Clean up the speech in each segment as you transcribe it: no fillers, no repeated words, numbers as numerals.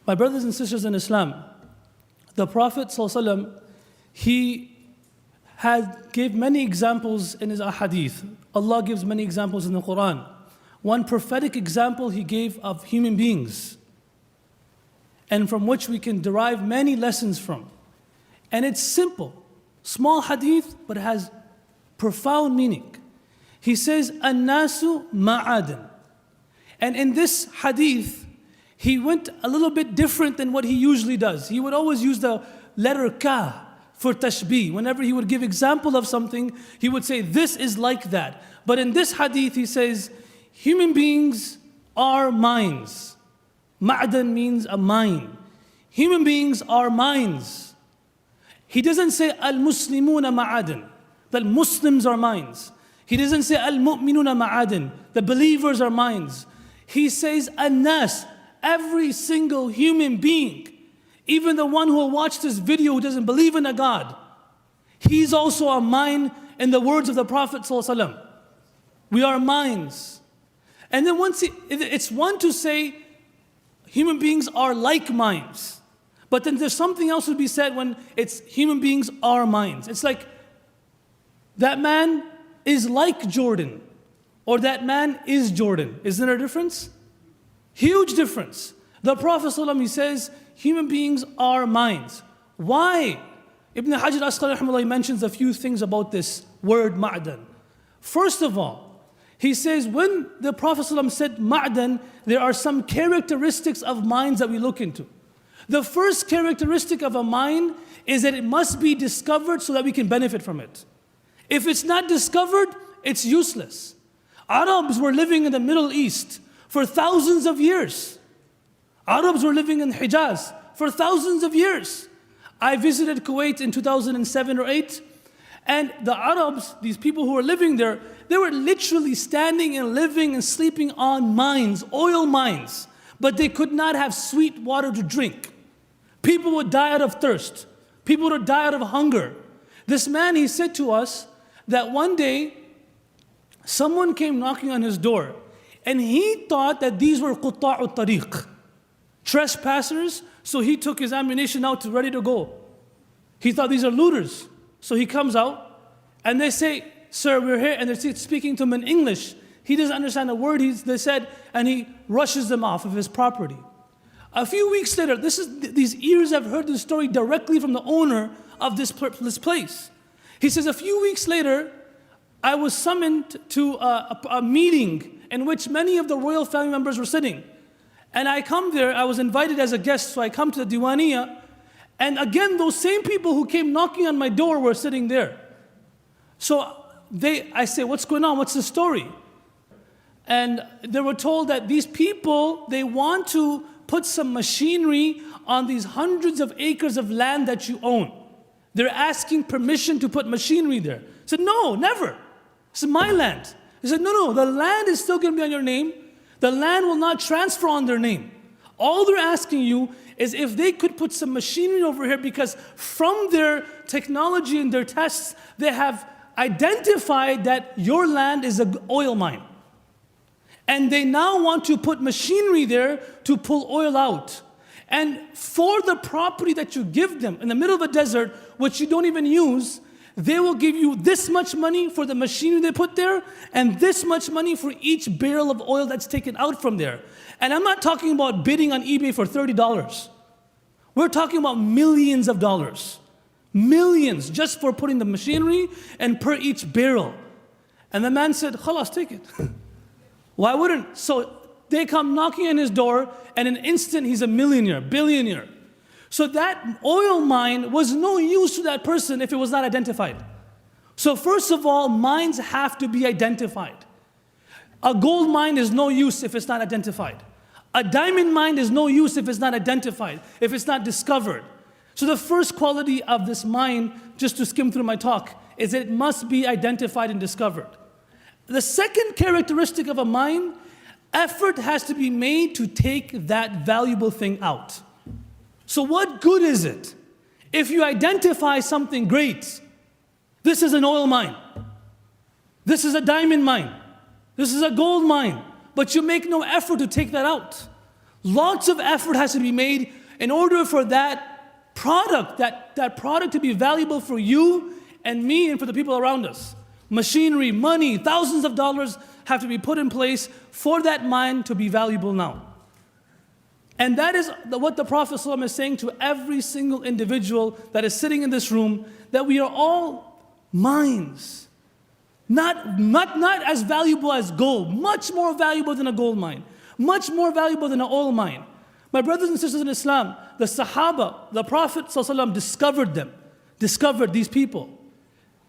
My brothers and sisters in Islam, the Prophet ﷺ, he gave many examples in his ahadith. Allah gives many examples in the Quran. One prophetic example he gave of human beings, and from which we can derive many lessons from. And it's simple, small hadith, but it has profound meaning. He says, "An-nasu ma'adan." And in this hadith, he went a little bit different than what he usually does. He would always use the letter ka for tashbih. Whenever he would give example of something, he would say, this is like that. But in this hadith, he says, human beings are minds. Ma'adan means a mind. Human beings are minds. He doesn't say al-muslimuna ma'adan, that Muslims are minds. He doesn't say al-mu'minuna ma'adan, the believers are minds. He says an-nas, every single human being, even the one who will watch this video who doesn't believe in a God, he's also a mind in the words of the Prophet ﷺ. We are minds. And then it's one to say human beings are like minds. But then there's something else to be said when it's human beings are minds. It's like that man is like Jordan, or that man is Jordan. Isn't there a difference? Huge difference. The Prophet ﷺ, he says, human beings are minds. Why? Ibn Hajar Asqalani mentions a few things about this word ma'dan. First of all, he says when the Prophet ﷺ said ma'dan, there are some characteristics of minds that we look into. The first characteristic of a mind is that it must be discovered so that we can benefit from it. If it's not discovered, it's useless. Arabs were living in the Middle East for thousands of years. Arabs were living in Hijaz for thousands of years. I visited Kuwait in 2007 or 8, and the Arabs, these people who were living there, they were literally standing and living and sleeping on mines, oil mines, but they could not have sweet water to drink. People would die out of thirst. People would die out of hunger. This man, he said to us that one day, someone came knocking on his door, and he thought that these were qutta'u tariq, trespassers, so he took his ammunition out ready to go. He thought these are looters. So he comes out, and they say, sir, we're here, and they're speaking to him in English. He doesn't understand a word they said, and he rushes them off of his property. A few weeks later, these ears have heard the story directly from the owner of this place. He says, a few weeks later, I was summoned to a meeting in which many of the royal family members were sitting. And I come there, I was invited as a guest, so I come to the Diwaniyah, and again, those same people who came knocking on my door were sitting there. So I say, what's going on? What's the story? And they were told that these people, they want to put some machinery on these hundreds of acres of land that you own. They're asking permission to put machinery there. I said, no, never. This is my land. He said, no, the land is still going to be on your name. The land will not transfer on their name. All they're asking you is if they could put some machinery over here, because from their technology and their tests, they have identified that your land is an oil mine. And they now want to put machinery there to pull oil out. And for the property that you give them in the middle of a desert, which you don't even use, they will give you this much money for the machinery they put there, and this much money for each barrel of oil that's taken out from there. And I'm not talking about bidding on eBay for $30. We're talking about millions of dollars. Millions just for putting the machinery and per each barrel. And the man said, khalas, take it. Why wouldn't? So they come knocking on his door, and in an instant he's a millionaire, billionaire. So that oil mine was no use to that person if it was not identified. So first of all, mines have to be identified. A gold mine is no use if it's not identified. A diamond mine is no use if it's not identified, if it's not discovered. So the first quality of this mine, just to skim through my talk, is that it must be identified and discovered. The second characteristic of a mine, effort has to be made to take that valuable thing out. So what good is it if you identify something great? This is an oil mine. This is a diamond mine. This is a gold mine. But you make no effort to take that out. Lots of effort has to be made in order for that product, that product to be valuable for you and me and for the people around us. Machinery, money, thousands of dollars have to be put in place for that mine to be valuable now. And that is what the Prophet ﷺ is saying to every single individual that is sitting in this room, that we are all mines. Not as valuable as gold, much more valuable than a gold mine, much more valuable than an oil mine. My brothers and sisters in Islam, the Sahaba, the Prophet ﷺ discovered these people.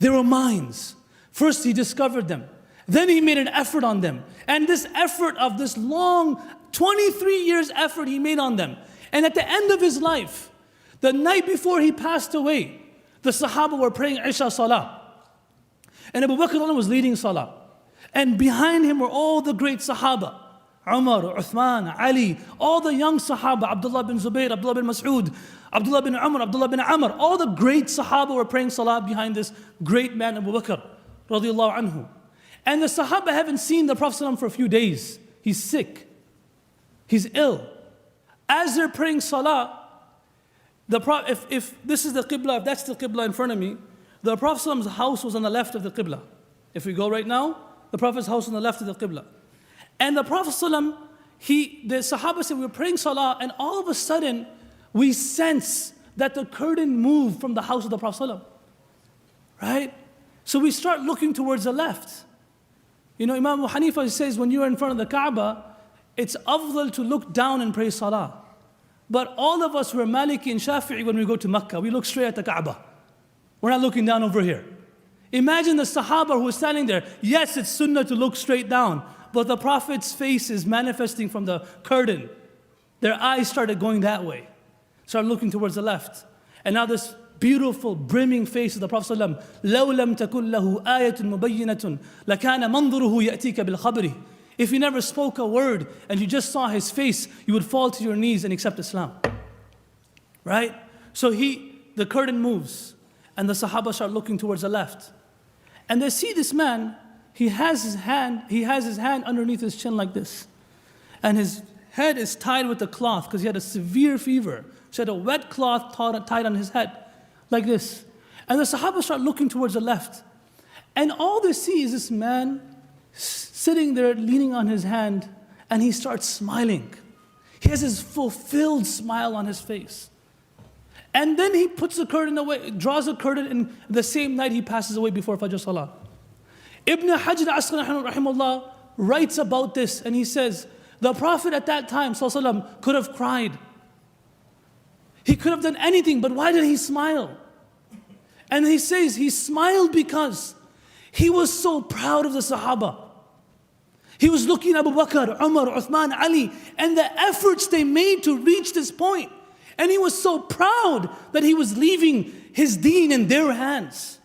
They were mines. First he discovered them. Then he made an effort on them. And this effort of this long, 23 years effort he made on them. And at the end of his life, the night before he passed away, the Sahaba were praying Isha Salah. And Abu Bakr was leading Salah. And behind him were all the great Sahaba. Umar, Uthman, Ali, all the young Sahaba, Abdullah bin Zubayr, Abdullah bin Mas'ud, Abdullah bin Umar, Abdullah bin Amr, all the great Sahaba were praying Salah behind this great man Abu Bakr, radiallahu anhu. And the Sahaba haven't seen the Prophet ﷺ for a few days. He's sick. He's ill. As they're praying Salah, if this is the Qibla, if that's the Qibla in front of me, the Prophet ﷺ's house was on the left of the Qibla. If we go right now, the Prophet's house on the left of the Qibla. And the Prophet ﷺ, the Sahaba said, we were praying Salah, and all of a sudden, we sense that the curtain moved from the house of the Prophet ﷺ. Right? So we start looking towards the left. You know, Imam Abu Hanifa says, when you're in front of the Kaaba, it's afdal to look down and pray Salah. But all of us were Maliki and Shafi'i when we go to Mecca. We look straight at the Kaaba. We're not looking down over here. Imagine the Sahaba who was standing there. Yes, it's sunnah to look straight down, but the Prophet's face is manifesting from the curtain. Their eyes started going that way. Started looking towards the left. And now this beautiful, brimming face of the Prophet ﷺ. لَوْ لَمْ تَكُنْ لَهُ آيَةٌ مُبَيِّنَةٌ لَكَانَ مَنْظُرُهُ يَأْتِيكَ بِالْخَبْرِ. If you never spoke a word and you just saw his face, you would fall to your knees and accept Islam. Right? So the curtain moves and the Sahaba start looking towards the left. And they see this man, he has his hand underneath his chin like this. And his head is tied with a cloth because he had a severe fever. So he had a wet cloth tied on his head like this. And the Sahaba start looking towards the left. And all they see is this man sitting there leaning on his hand, and he starts smiling. He has this fulfilled smile on his face. And then he puts the curtain away, draws the curtain, and the same night he passes away before Fajr Salah. Ibn Hajar al-Asqalani rahimahullah writes about this, and he says, the Prophet at that time, sallallahu alaihi wasallam, could have cried. He could have done anything, but why did he smile? And he says he smiled because he was so proud of the Sahaba. He was looking at Abu Bakr, Umar, Uthman, Ali, and the efforts they made to reach this point. And he was so proud that he was leaving his deen in their hands.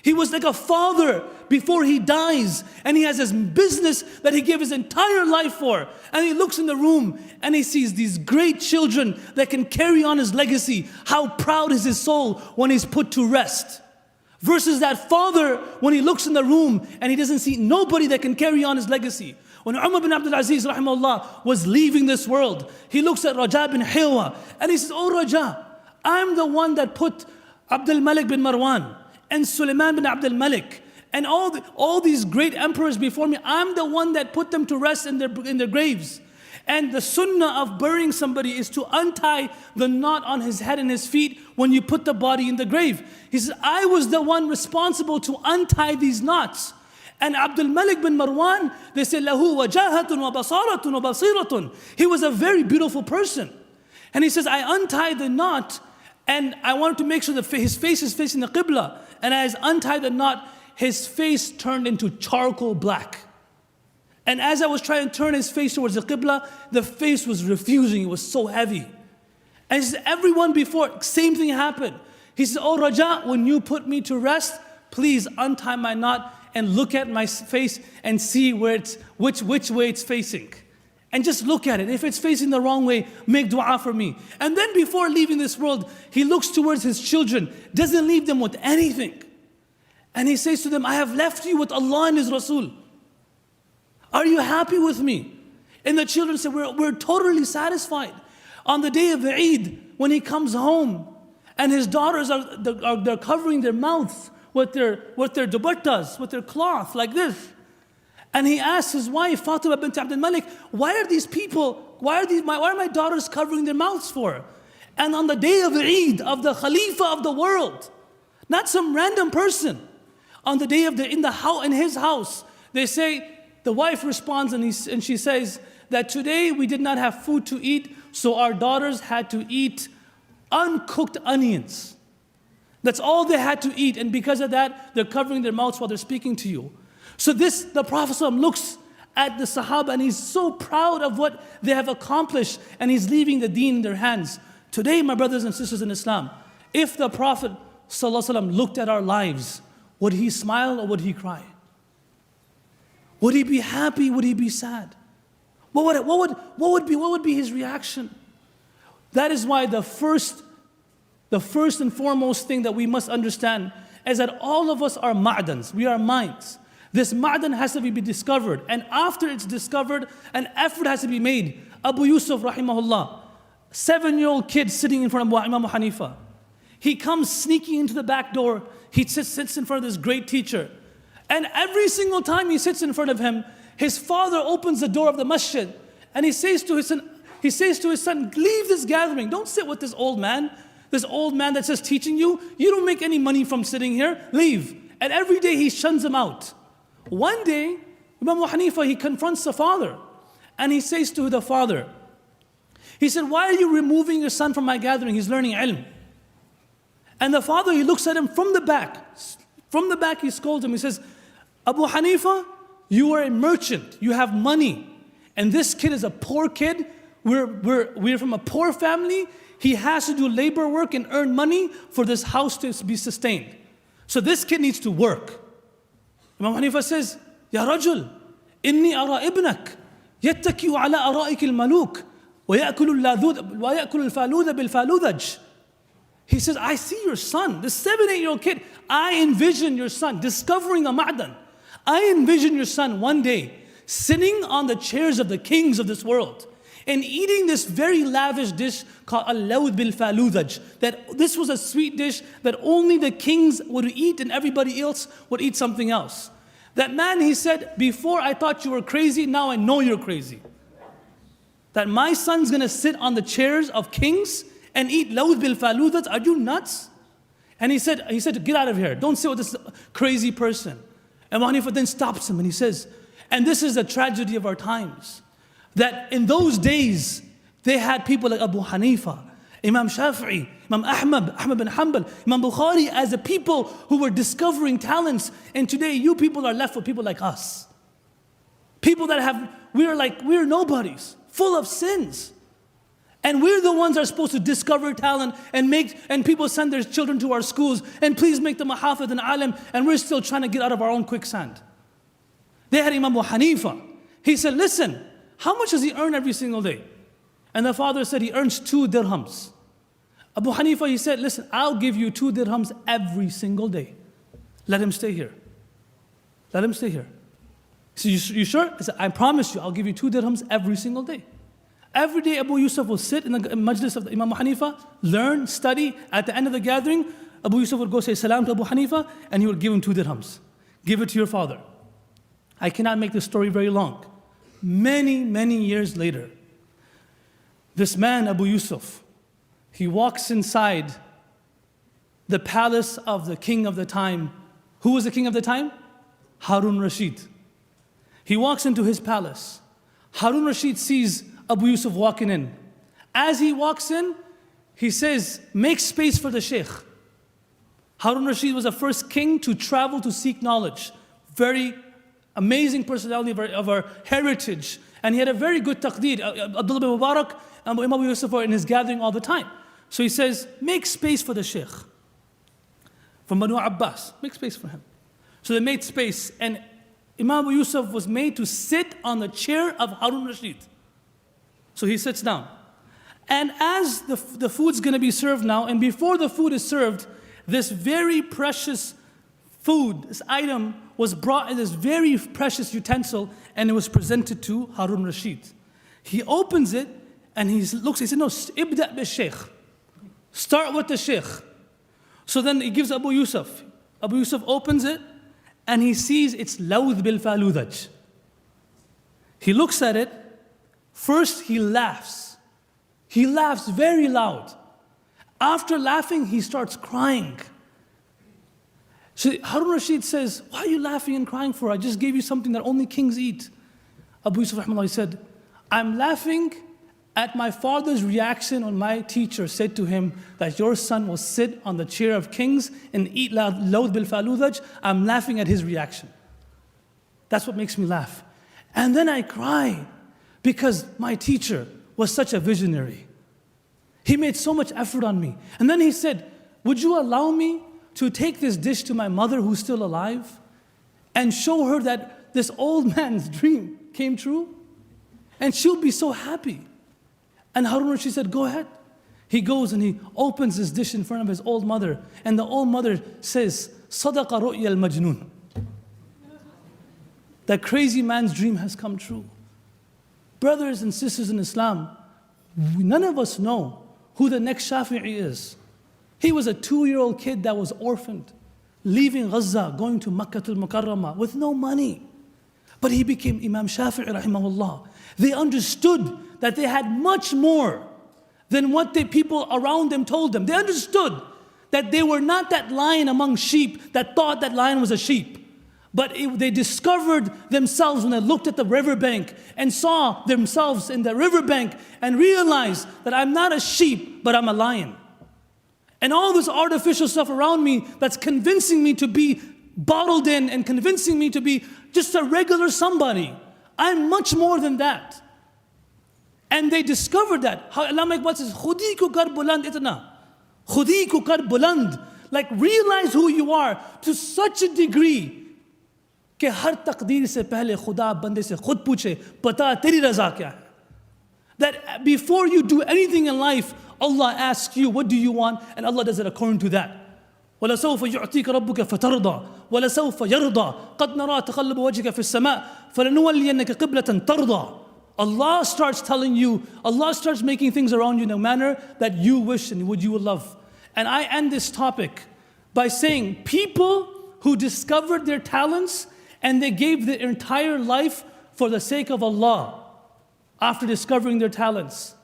He was like a father before he dies, and he has his business that he gave his entire life for. And he looks in the room and he sees these great children that can carry on his legacy. How proud is his soul when he's put to rest. Versus that father when he looks in the room and he doesn't see nobody that can carry on his legacy. When Umar bin Abdul Aziz rahimahullah was leaving this world, he looks at Raja bin Hilwa and he says, oh Raja, I'm the one that put Abdul Malik bin Marwan and Sulaiman bin Abdul Malik and all these great emperors before me. I'm the one that put them to rest in their graves. And the sunnah of burying somebody is to untie the knot on his head and his feet when you put the body in the grave. He says, I was the one responsible to untie these knots. And Abdul Malik bin Marwan, they say, lahu wajahatun wa basaratun wa basiratun. He was a very beautiful person. And he says, I untied the knot and I wanted to make sure that his face is facing the Qibla. And as I untied the knot, his face turned into charcoal black. And as I was trying to turn his face towards the Qibla, the face was refusing. It was so heavy. And he says, everyone before, same thing happened. He says, oh Raja, when you put me to rest, please untie my knot and look at my face and see which way it's facing. And just look at it. If it's facing the wrong way, make dua for me. And then before leaving this world, he looks towards his children, doesn't leave them with anything. And he says to them, I have left you with Allah and His Rasul. Are you happy with me? And the children said, we're totally satisfied. On the day of Eid, when he comes home, and his daughters they're covering their mouths with their dupattas, with their cloth, like this. And he asks his wife, Fatima bint Abdul Malik, why are my daughters covering their mouths for? And on the day of Eid, of the Khalifa of the world, not some random person, on the day of in his house, they say, the wife responds and she says that today we did not have food to eat, so our daughters had to eat uncooked onions. That's all they had to eat, and because of that, they're covering their mouths while they're speaking to you. So the Prophet ﷺ looks at the Sahaba and he's so proud of what they have accomplished, and he's leaving the deen in their hands. Today, my brothers and sisters in Islam, if the Prophet ﷺ looked at our lives, would he smile or would he cry? Would he be happy? Would he be sad? What would be his reaction? That is why the first and foremost thing that we must understand is that all of us are ma'dans. We are mines. This ma'dan has to be discovered. And after it's discovered, an effort has to be made. Abu Yusuf, rahimahullah, 7-year-old kid sitting in front of Imam Hanifa. He comes sneaking into the back door. He sits in front of this great teacher. And every single time he sits in front of him, his father opens the door of the masjid. And he says to his son, leave this gathering. Don't sit with this old man that's just teaching you. You don't make any money from sitting here. Leave. And every day he shuns him out. One day, Imam Hanifa, he confronts the father. And he says to the father, he said, why are you removing your son from my gathering? He's learning ilm. And the father, he looks at him from the back. From the back, he scolds him. He says, Abu Hanifa, you are a merchant. You have money. And this kid is a poor kid. We're from a poor family. He has to do labor work and earn money for this house to be sustained. So this kid needs to work. Imam Hanifa says, Ya Rajul, inni ara ibnak, yattaki'u ala ara'ik al-maluk, wa ya'kulu al-faluda bil-faludaj. He says, I see your son, this 7-8-year-old kid. I envision your son discovering a ma'dan. I envision your son one day sitting on the chairs of the kings of this world and eating this very lavish dish called al-lawd bil-faludaj. That this was a sweet dish that only the kings would eat and everybody else would eat something else. That man, he said, before I thought you were crazy, now I know you're crazy. That my son's gonna sit on the chairs of kings and eat lawd bil-faludaj. Are you nuts? And he said, get out of here. Don't sit with this crazy person. And Hanifa then stops him and he says, and this is the tragedy of our times, that in those days, they had people like Abu Hanifa, Imam Shafi'i, Imam Ahmad bin Hanbal, Imam Bukhari as the people who were discovering talents. And today, you people are left with people like us. People that we're nobodies, full of sins. And we're the ones that are supposed to discover talent and people send their children to our schools and please make them a hafid and alim, and we're still trying to get out of our own quicksand. They had Imam Abu Hanifa. He said, listen, how much does he earn every single day? And the father said he earns 2 dirhams. Abu Hanifa, he said, listen, I'll give you 2 dirhams every single day. Let him stay here. Let him stay here. He said, you sure? He said, I promise you, I'll give you 2 dirhams every single day. Every day Abu Yusuf will sit in the majlis of Imam Hanifa, learn, study. At the end of the gathering, Abu Yusuf would go say salam to Abu Hanifa and he would give him 2 dirhams. Give it to your father. I cannot make this story very long. Many years later, this man, Abu Yusuf, he walks inside the palace of the king of the time. Who was the king of the time? Harun Rashid. He walks into his palace. Harun Rashid sees Abu Yusuf walking in. As he walks in, he says, make space for the sheikh. Harun Rashid was the first king to travel to seek knowledge. Very amazing personality of our heritage. And he had a very good taqdeer. Abdullah bin Mubarak and Imam Abu Yusuf are in his gathering all the time. So he says, make space for the sheikh. From Banu Abbas, make space for him. So they made space, and Imam Abu Yusuf was made to sit on the chair of Harun Rashid. So he sits down. And as the food's going to be served now, and before the food is served, this very precious food, this item was brought in this very precious utensil, and it was presented to Harun Rashid. He opens it and he looks, he said, no, ibda bil-shaykh. Start with the shaykh. So then he gives Abu Yusuf. Abu Yusuf opens it and he sees it's lawd bil-faludaj. He looks at it. First he laughs. He laughs very loud. After laughing, he starts crying. So Harun Rashid says, why are you laughing and crying for? I just gave you something that only kings eat. Abu Yusuf rahimahullah said, I'm laughing at my father's reaction when my teacher said to him that your son will sit on the chair of kings and eat lawd bil faludaj. I'm laughing at his reaction. That's what makes me laugh. And then I cry because my teacher was such a visionary. He made so much effort on me. And then he said, would you allow me to take this dish to my mother who's still alive and show her that this old man's dream came true? And she'll be so happy. And Harun Rashid said, go ahead. He goes and he opens this dish in front of his old mother. And the old mother says, Sadaqa ru'ya al-majnoon. That crazy man's dream has come true. Brothers and sisters in Islam, none of us know who the next Shafi'i is. He was a 2-year-old kid that was orphaned, leaving Gaza, going to Makkah al-Mukarramah with no money. But he became Imam Shafi'i rahimahullah. They understood that they had much more than what the people around them told them. They understood that they were not that lion among sheep that thought that lion was a sheep. But they discovered themselves when they looked at the riverbank and saw themselves in the riverbank and realized that I'm not a sheep, but I'm a lion. And all this artificial stuff around me that's convincing me to be bottled in and convincing me to be just a regular somebody. I'm much more than that. And they discovered that. Allama Iqbal says, Khudi ko kar buland itna. Khudi ko kar buland. Like realize who you are to such a degree कि हर तकदीर से पहले खुदा बंदे से खुद पूछे पता तेरी रज़ा क्या है. That before you do anything in life, Allah asks you, what do you want? And Allah does it according to that. وَلَسَوْفَ يُعْطِيكَ رَبُّكَ فَتَرْضَى وَلَسَوْفَ يَرْضَى قَدْ نَرَى تَقَلُّبَ وَجْهِكَ فِي السَّمَاءِ فَلَنُوَلِّيَنَّكَ قِبْلَةً تَرْضَى. Allah starts telling you, Allah starts making things around you in a manner that you wish and would you would love. And I end this topic by saying people who discovered their talents and they gave their entire life for the sake of Allah after discovering their talents.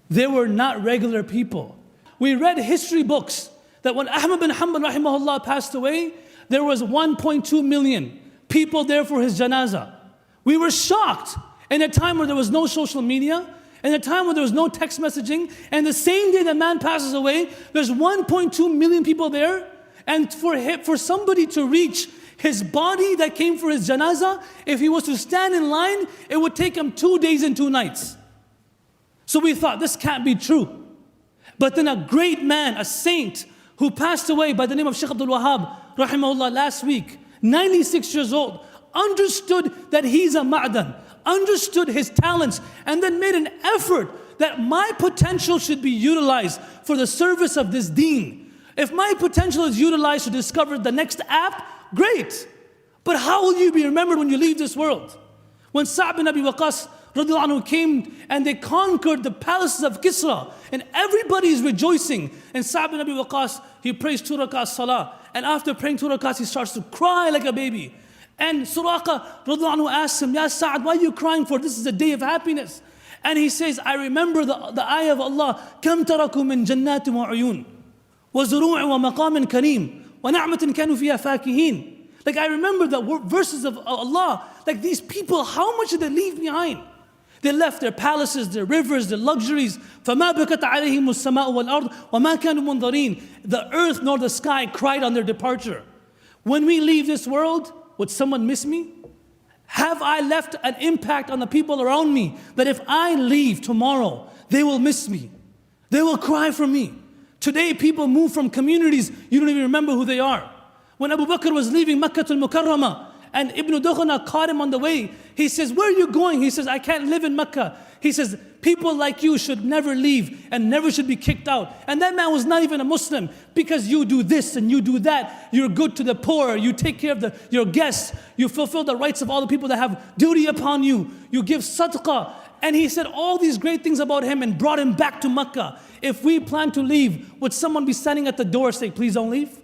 They were not regular people. We read history books that when Ahmad bin Hanbal rahimahullah passed away, there was 1.2 million people there for his janazah. We were shocked in a time where there was no social media, in a time where there was no text messaging, and the same day the man passes away, there's 1.2 million people there, and for somebody to reach his body that came for his janazah, if he was to stand in line, it would take him 2 days and 2 nights. So we thought, this can't be true. But then a great man, a saint, who passed away by the name of Shaykh Abdul Wahab, rahimahullah, last week, 96 years old, understood that he's a ma'dan, understood his talents, and then made an effort that my potential should be utilized for the service of this deen. If my potential is utilized to discover the next app, great. But how will you be remembered when you leave this world? When Sa'd bin Abi Waqqas radiallahu anhu came and they conquered the palaces of Kisra, and everybody is rejoicing, and Sa'd bin Abi Waqqas, he prays 2 rakats salah, and after praying 2 rakats he starts to cry like a baby. And Suraqa radiallahu anhu asks him, Ya Sa'd, why are you crying for? This is a day of happiness. And he says, I remember the ayah of Allah, كَمْ تَرَكُوا مِنْ جَنَّاتٍ وَعُيُونٍ وَزُرُوعٍ وَمَقَامٍ كَرِيمٍ وَنَعْمَةٍ كَانُوا فِيهَا فَاكِهِينَ. Like I remember the verses of Allah, like these people, how much did they leave behind? They left their palaces, their rivers, their luxuries. فَمَا بَكَتْ عَلَيْهِمُ السَّمَاءُ وَالْأَرْضُ وَمَا كَانُوا مُنظَرِينَ. The earth nor the sky cried on their departure. When we leave this world, would someone miss me? Have I left an impact on the people around me that if I leave tomorrow, they will miss me? They will cry for me. Today people move from communities, you don't even remember who they are. When Abu Bakr was leaving Makkah al-Mukarramah and Ibn Dukhana caught him on the way, he says, where are you going? He says, I can't live in Makkah. He says, people like you should never leave and never should be kicked out. And that man was not even a Muslim, because you do this and you do that. You're good to the poor. You take care of your guests. You fulfill the rights of all the people that have duty upon you. You give sadaqah. And he said all these great things about him and brought him back to Mecca. If we plan to leave, would someone be standing at the door saying, please don't leave?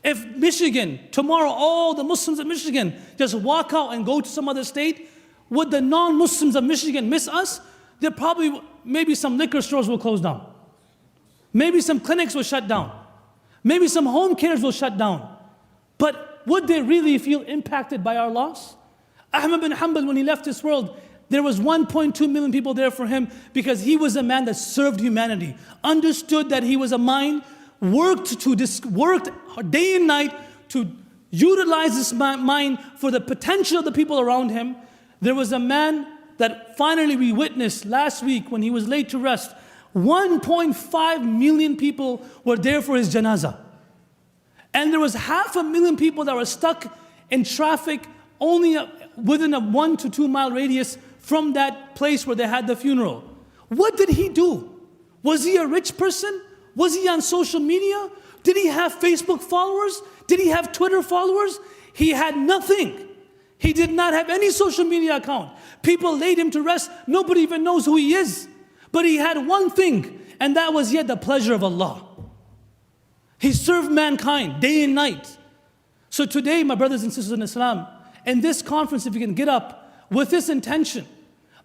If Michigan, tomorrow all the Muslims of Michigan just walk out and go to some other state, would the non-Muslims of Michigan miss us? There probably, maybe some liquor stores will close down. Maybe some clinics will shut down. Maybe some home cares will shut down. But would they really feel impacted by our loss? Ahmad bin Hanbal, when he left this world, there was 1.2 million people there for him, because he was a man that served humanity, understood that he was a mind, worked day and night to utilize this mind for the potential of the people around him. There was a man that finally we witnessed last week when he was laid to rest. 1.5 million people were there for his janazah. And there was 500,000 people that were stuck in traffic only within a 1 to 2 mile radius from that place where they had the funeral. What did he do? Was he a rich person? Was he on social media? Did he have Facebook followers? Did he have Twitter followers? He had nothing. He did not have any social media account. People laid him to rest. Nobody even knows who he is. But he had one thing, and that was yet the pleasure of Allah. He served mankind day and night. So today, my brothers and sisters in Islam, in this conference, if you can get up with this intention,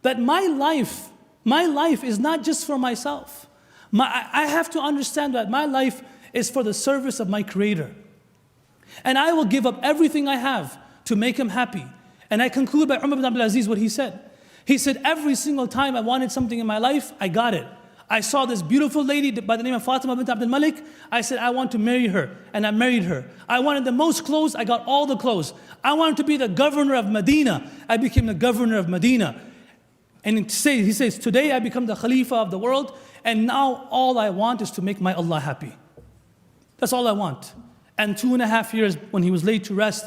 that my life is not just for myself. I have to understand that my life is for the service of my Creator. And I will give up everything I have to make Him happy. And I conclude by Umar bin Abdul Aziz what he said. He said, every single time I wanted something in my life, I got it. I saw this beautiful lady by the name of Fatima bint Abdul Malik. I said, I want to marry her. And I married her. I wanted the most clothes. I got all the clothes. I wanted to be the governor of Medina. I became the governor of Medina. And he says, today I become the Khalifa of the world. And now all I want is to make my Allah happy. That's all I want. And 2.5 years when he was laid to rest,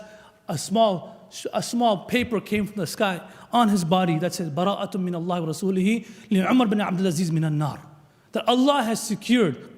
a small paper came from the sky on his body that says, Bara'atun min Allah wa rasulihi li Umar bin Abdul Aziz min an-nar. That Allah has secured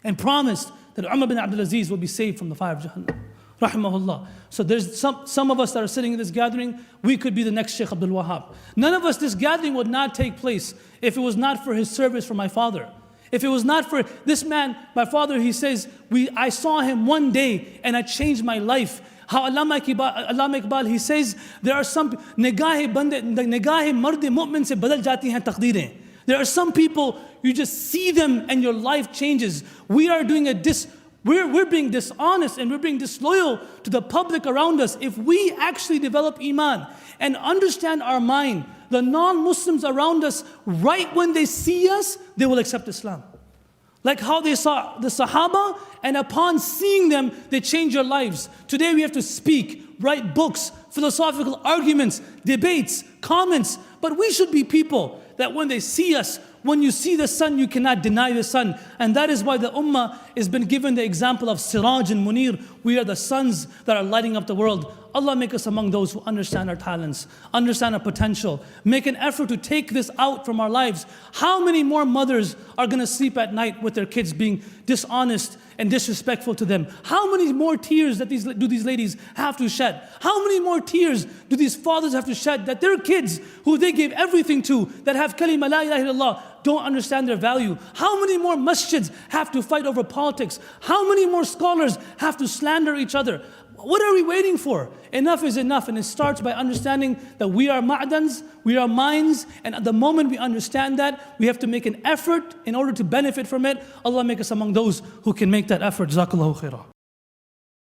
and promised that Umar bin Abdul Aziz will be saved from the fire of Jahannam. Rahimahullah. So there's some of us that are sitting in this gathering, we could be the next Shaykh Abdul Wahab. None of us, this gathering would not take place if it was not for his service for my father. If it was not for this man, my father, he says, I saw him one day and I changed my life. How Allama Iqbal, he says, there are some nigahe marde mu'min se badal jati hain taqdeerein. There are some people, you just see them and your life changes. We're being dishonest and we're being disloyal to the public around us. If we actually develop iman and understand our mind, the non-Muslims around us, right when they see us, they will accept Islam. Like how they saw the Sahaba, and upon seeing them, they change their lives. Today we have to speak, write books, philosophical arguments, debates, comments. But we should be people that when they see us, when you see the sun, you cannot deny the sun. And that is why the ummah has been given the example of Siraj and Munir. We are the suns that are lighting up the world. Allah make us among those who understand our talents, understand our potential, make an effort to take this out from our lives. How many more mothers are going to sleep at night with their kids being dishonest and disrespectful to them? How many more tears do these ladies have to shed? How many more tears do these fathers have to shed that their kids, who they gave everything to, that have kalima la ilaha illallah, don't understand their value? How many more masjids have to fight over politics? How many more scholars have to slander each other? What are we waiting for? Enough is enough, and it starts by understanding that we are ma'dans, we are minds, and at the moment we understand that, we have to make an effort in order to benefit from it. Allah make us among those who can make that effort. Jazakallahu khairah.